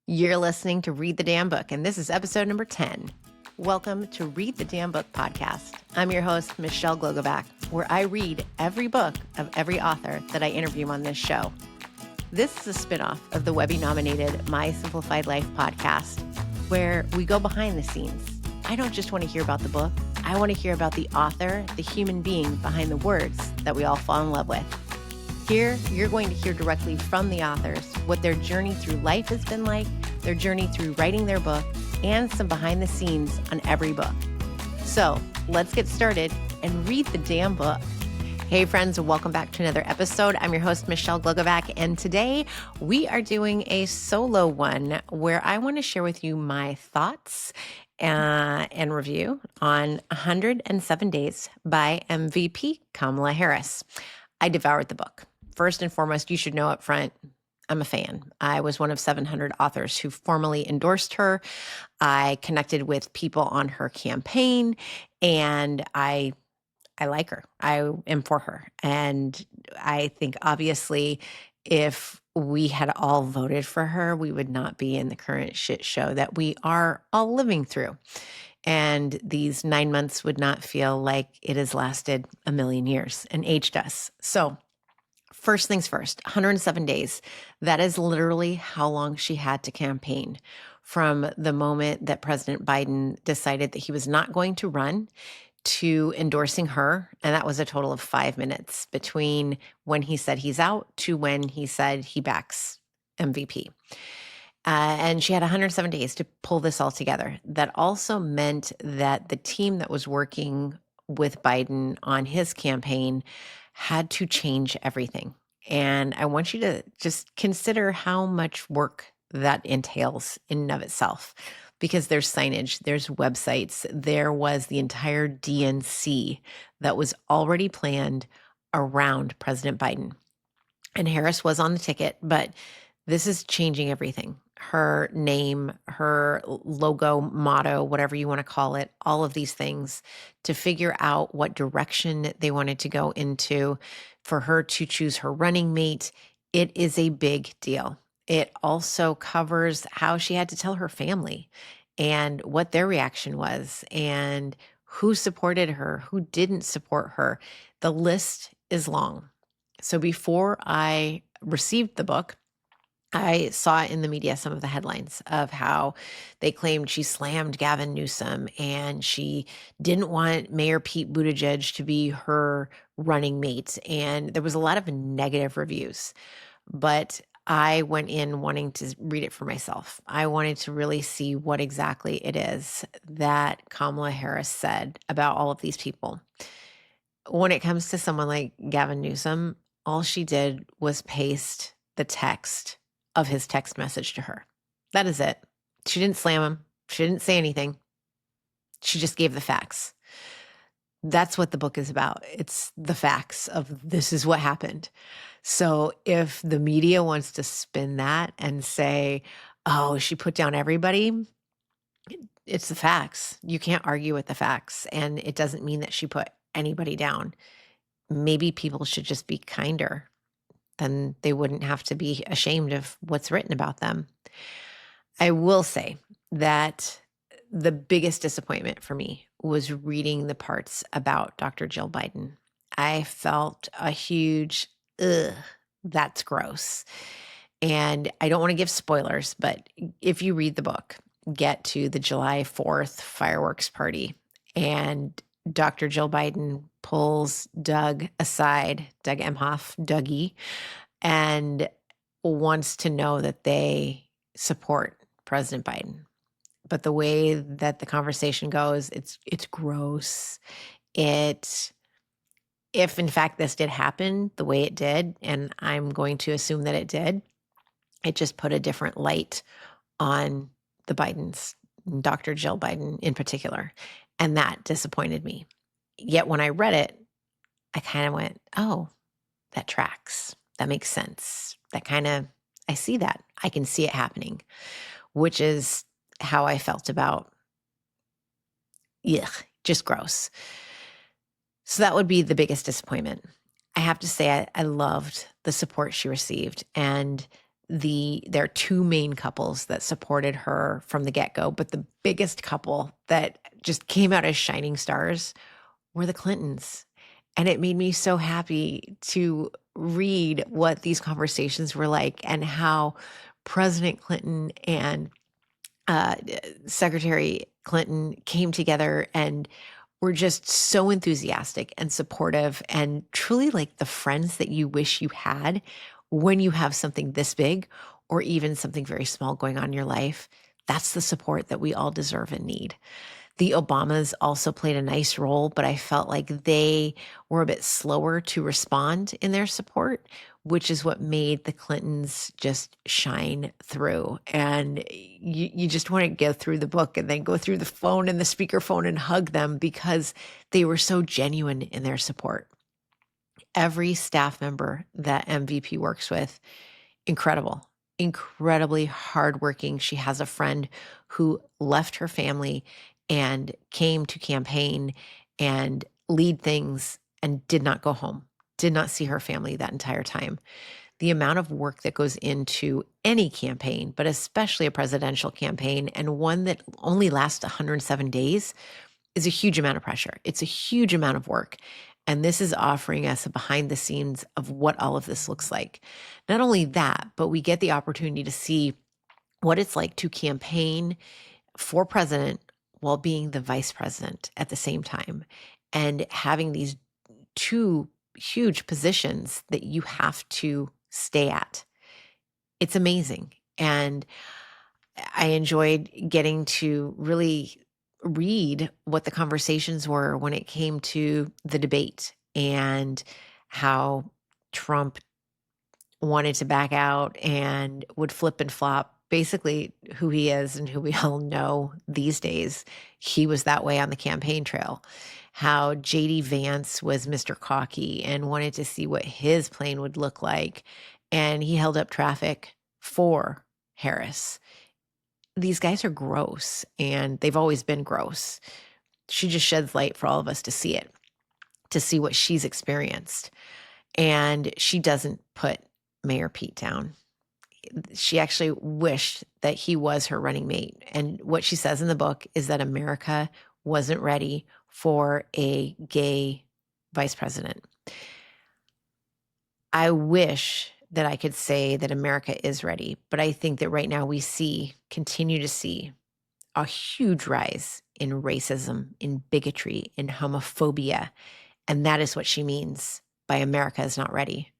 You're listening to Read the Damn Book, and this is episode number 10. Welcome to Read the Damn Book podcast. I'm your host, Michelle Glogovac, where I read every book of every author that I interview on this show. This is a spinoff of the Webby-nominated My Simplified Life podcast, where we go behind the scenes. I don't just want to hear about the book. I want to hear about the author, the human being behind the words that we all fall in love with. Here, you're going to hear directly from the authors what their journey through life has been like, their journey through writing their book, and some behind the scenes on every book. So let's get started and read the damn book. Hey friends, welcome back to another episode. I'm your host, Michelle Glogovac, and today we are doing a solo one where I want to share with you my thoughts and review on 107 Days by MVP Kamala Harris. I devoured the book. First and foremost, you should know up front, I'm a fan. I was one of 700 authors who formally endorsed her. I connected with people on her campaign, and I like her. I am for her. And I think obviously if we had all voted for her, we would not be in the current shit show that we are all living through. And these 9 months would not feel like it has lasted a million years and aged us. So first things first, 107 days. That is literally how long she had to campaign from the moment that President Biden decided that he was not going to run to endorsing her. And that was a total of 5 minutes between when he said he's out to when he said he backs MVP. And she had 107 days to pull this all together. That also meant that the team that was working with Biden on his campaign had to change everything. And I want you to just consider how much work that entails in and of itself, because there's signage, there's websites, there was the entire DNC that was already planned around President Biden. And Harris was on the ticket, but this is changing everything. Her name, her logo, motto, whatever you want to call it, all of these things to figure out what direction they wanted to go into for her to choose her running mate. It is a big deal. It also covers how she had to tell her family and what their reaction was and who supported her, who didn't support her. The list is long. So before I received the book, I saw in the media some of the headlines of how they claimed she slammed Gavin Newsom and she didn't want Mayor Pete Buttigieg to be her running mate. And there was a lot of negative reviews, but I went in wanting to read it for myself. I wanted to really see what exactly it is that Kamala Harris said about all of these people. When it comes to someone like Gavin Newsom, all she did was paste the text of his text message to her. That is it. She didn't slam him. She didn't say anything. She just gave the facts. That's what the book is about. It's the facts of this is what happened. So if the media wants to spin that and say, oh, she put down everybody, it's the facts. You can't argue with the facts. And it doesn't mean that she put anybody down. Maybe people should just be kinder. Then they wouldn't have to be ashamed of what's written about them. I will say that the biggest disappointment for me was reading the parts about Dr. Jill Biden. I felt a huge, ugh, that's gross. And I don't want to give spoilers, but if you read the book, get to the July 4th fireworks party, and Dr. Jill Biden pulls Doug aside, Doug Emhoff, Dougie, and wants to know that they support President Biden. But the way that the conversation goes, it's gross. If in fact this did happen the way it did, and I'm going to assume that it did, it just put a different light on the Bidens, Dr. Jill Biden in particular. And that disappointed me. Yet when I read it, I kind of went, oh, that tracks. That makes sense. I see that. I can see it happening, which is how I felt about, just gross. So that would be the biggest disappointment. I have to say, I loved the support she received. And there are two main couples that supported her from the get-go, but the biggest couple that just came out as shining stars were the Clintons. And it made me so happy to read what these conversations were like and how President Clinton and uh, Secretary Clinton came together and were just so enthusiastic and supportive and truly like the friends that you wish you had when you have something this big or even something very small going on in your life. That's the support that we all deserve and need. The Obamas also played a nice role, but I felt like they were a bit slower to respond in their support, which is what made the Clintons just shine through. And you just want to go through the book and then go through the phone and the speakerphone and hug them because they were so genuine in their support. Every staff member that MVP works with, incredible, incredibly hardworking. She has a friend who left her family and came to campaign and lead things and did not go home, did not see her family that entire time. The amount of work that goes into any campaign, but especially a presidential campaign and one that only lasts 107 days, is a huge amount of pressure. It's a huge amount of work. And this is offering us a behind the scenes of what all of this looks like. Not only that, but we get the opportunity to see what it's like to campaign for president while being the vice president at the same time and having these two huge positions that you have to stay at. It's amazing. And I enjoyed getting to really read what the conversations were when it came to the debate and how Trump wanted to back out and would flip and flop. Basically, who he is and who we all know these days, he was that way on the campaign trail. How JD Vance was Mr. Cocky and wanted to see what his plane would look like. And he held up traffic for Harris. These guys are gross and they've always been gross. She just sheds light for all of us to see it, to see what she's experienced. And she doesn't put Mayor Pete down. She actually wished that he was her running mate. And what she says in the book is that America wasn't ready for a gay vice president. I wish that I could say that America is ready, but I think that right now we continue to see a huge rise in racism, in bigotry, in homophobia. And that is what she means by America is not ready.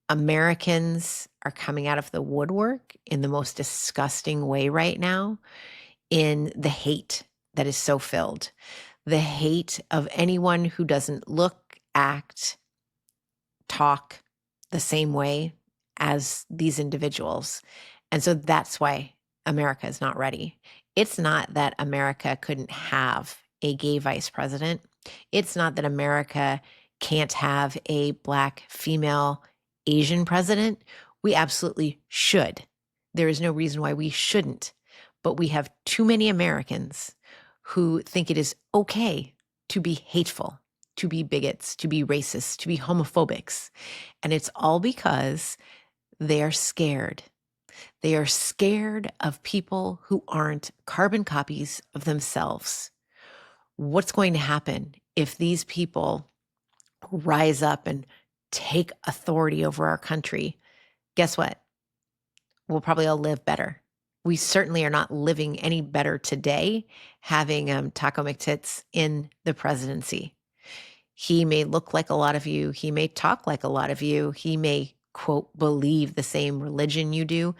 Americans are coming out of the woodwork in the most disgusting way right now in the hate that is so filled. The hate of anyone who doesn't look, act, talk the same way as these individuals. And so that's why America is not ready. It's not that America couldn't have a gay vice president. It's not that America can't have a Black, female, Asian president. We absolutely should. There is no reason why we shouldn't. But we have too many Americans who think it is okay to be hateful, to be bigots, to be racist, to be homophobics. And it's all because they are scared. They are scared of people who aren't carbon copies of themselves. What's going to happen if these people rise up and take authority over our country? Guess what? We'll probably all live better. We certainly are not living any better today having Taco McTits in the presidency. He may look like a lot of you. He may talk like a lot of you. He may, quote, believe the same religion you do.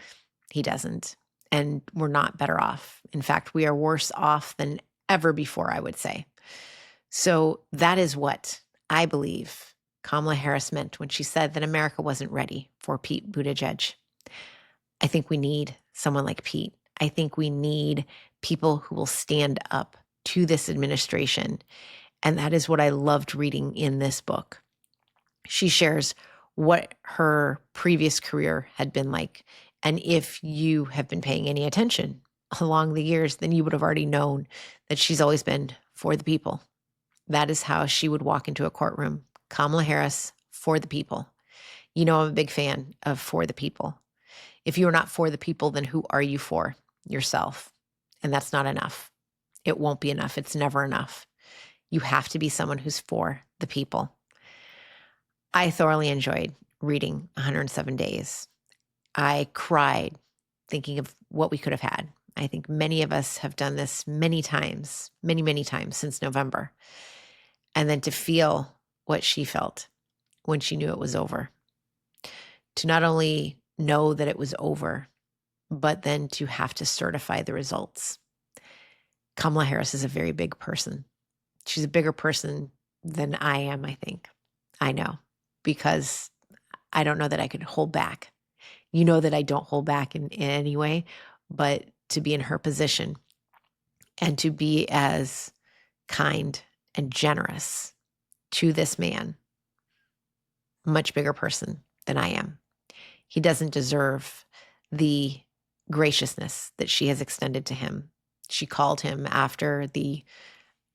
He doesn't. And we're not better off. In fact, we are worse off than ever before, I would say. So that is what I believe Kamala Harris meant when she said that America wasn't ready for Pete Buttigieg. I think we need someone like Pete. I think we need people who will stand up to this administration. And that is what I loved reading in this book. She shares what her previous career had been like. And if you have been paying any attention along the years, then you would have already known that she's always been for the people. That is how she would walk into a courtroom. Kamala Harris, for the people. You know, I'm a big fan of for the people. If you are not for the people, then who are you for? Yourself. And that's not enough. It won't be enough. It's never enough. You have to be someone who's for the people. I thoroughly enjoyed reading 107 Days. I cried thinking of what we could have had. I think many of us have done this many times, many times since November. And then to feel what she felt when she knew it was over. To not only know that it was over, but then to have to certify the results. Kamala Harris is a very big person. She's a bigger person than I am, I think. I know, because I don't know that I could hold back. You know that I don't hold back in any way, but to be in her position and to be as kind and generous to this man, much bigger person than I am. He doesn't deserve the graciousness that she has extended to him. She called him after the,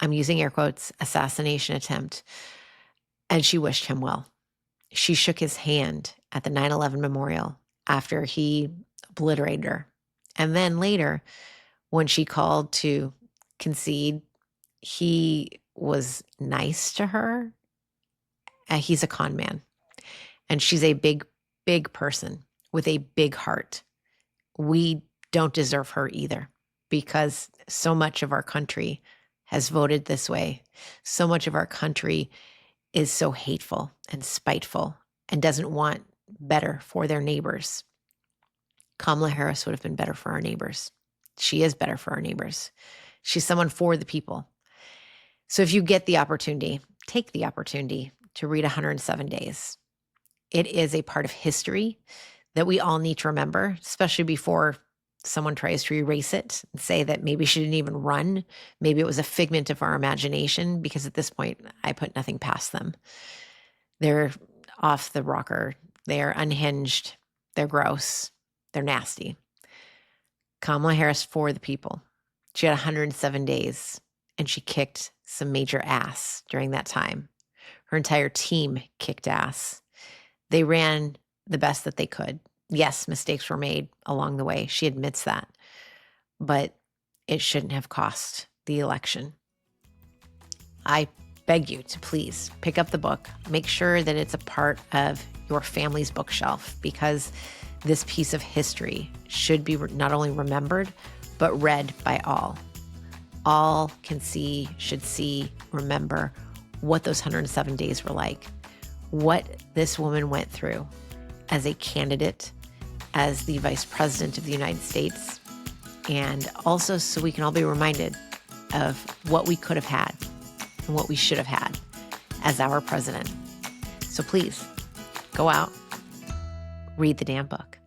I'm using air quotes, assassination attempt, and she wished him well. She shook his hand at the 9/11 memorial after he obliterated her. And then later, when she called to concede, he was nice to her. He's a con man. And she's a big person with a big heart. We don't deserve her either, because so much of our country has voted this way. So much of our country is so hateful and spiteful and doesn't want better for their neighbors. Kamala Harris would have been better for our neighbors. She is better for our neighbors. She's someone for the people. So if you get the opportunity, take the opportunity to read 107 Days. It is a part of history that we all need to remember, especially before someone tries to erase it and say that maybe she didn't even run. Maybe it was a figment of our imagination, because at this point, I put nothing past them. They're off the rocker. They're unhinged. They're gross. They're nasty. Kamala Harris for the people. She had 107 days, and she kicked some major ass during that time. Her entire team kicked ass. They ran the best that they could. Yes, mistakes were made along the way. She admits that. But it shouldn't have cost the election. I beg you to please pick up the book. Make sure that it's a part of your family's bookshelf, because this piece of history should be not only remembered, but read by all. All can see, should see, remember what those 107 days were like, what this woman went through as a candidate, as the Vice President of the United States, and also so we can all be reminded of what we could have had and what we should have had as our president. So please, go out, read the damn book.